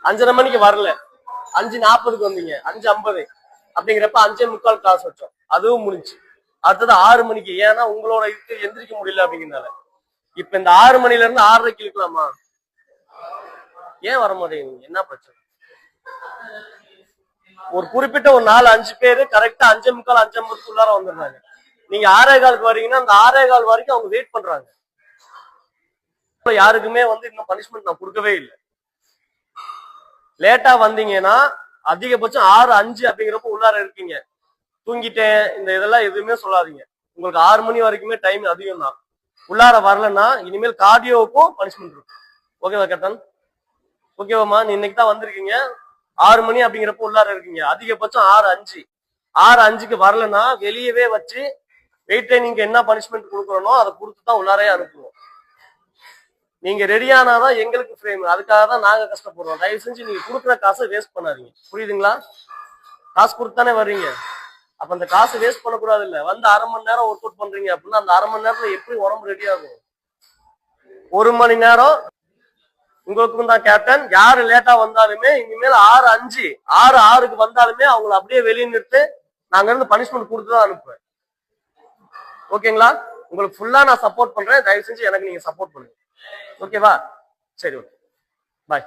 5:30 மணிக்கு வரல, 5:40க்கு வந்தீங்க, 5:50 அப்படிங்கிறப்ப 5:45 கிளாஸ் வச்சோம், அதுவும் முடிஞ்சு. அடுத்தது 6 மணிக்கு, ஏன்னா உங்களோட இதுக்கு எந்திரிக்க முடியல அப்படிங்கிறனால. இப்ப இந்த 6 மணில இருந்து 6:30க்கு இழுக்கலாமா? ஏன் வர மாட்டேங்குது, என்ன பிரச்சனை? ஒரு குறிப்பிட்ட ஒரு 4-5 பேரு கரெக்டா 5:45 5:50 உள்ளார வந்துடுறாங்க. நீங்க 6:15க்கு வரீங்கன்னா அந்த 6:15 வரைக்கும் அவங்க வெயிட் பண்றாங்க. யாருக்குமே இன்னும் பனிஷ்மெண்ட் நான் கொடுக்கவே இல்லை. லேட்டா வந்தீங்கன்னா அதிகபட்சம் 6:05 அப்படிங்கிறப்ப உள்ளார இருக்கீங்க. தூங்கிட்டேன் இந்த இதெல்லாம் எதுவுமே சொல்லாதீங்க. உங்களுக்கு 6 மணி வரைக்குமே டைம் அதிகம் தான். உள்ளார வரலன்னா இனிமேல் கார்டியோவுக்கும் பனிஷ்மெண்ட் இருக்கு. ஓகேவா கேப்டன்? ஓகேவாமா? நீ இன்னைக்கு தான் வந்திருக்கீங்க, 6 மணி அப்படிங்கிறப்ப உள்ளார இருக்கீங்க. அதிகபட்சம் 6:05. 6:05க்கு வரலன்னா வெளியவே வச்சு வெயிட் ட்ரைனிங்க்கு என்ன பனிஷ்மெண்ட் கொடுக்குறனோ அதை கொடுத்து தான் உள்ளாரையே அனுப்புவோம். நீங்க ரெடியானாதான் எங்களுக்கு ஃப்ரேம், அதுக்காக தான் நாங்க கஷ்டப்படுறோம். தயவு செஞ்சு நீங்க கொடுக்குற காசை வேஸ்ட் பண்ணாதீங்க, புரியுதுங்களா? காசு கொடுத்தானே வர்றீங்க, அப்ப அந்த காசு வேஸ்ட் பண்ணக்கூடாது. இல்ல வந்து 1/2 மணி நேரம் ஒர்க் அவுட் பண்றீங்க அப்படின்னா அந்த 1/2 மணி நேரத்துல எப்படி உடம்பு ரெடி ஆகும்? 1 மணி நேரம் உங்களுக்கும் தான் கேப்டன். யாரு லேட்டா வந்தாலுமே இனிமேல் 6:05 6:06க்கு வந்தாலுமே அவங்களை அப்படியே வெளியே நிறுத்து, நாங்க இருந்து பனிஷ்மெண்ட் கொடுத்துதான் அனுப்புவேன். ஓகேங்களா? உங்களுக்கு ஃபுல்லா நான் சப்போர்ட் பண்றேன், தயவு செஞ்சு எனக்கு நீங்க சப்போர்ட் பண்ணுங்க. ஓகேவா? சரி, ஓகே, பாய்.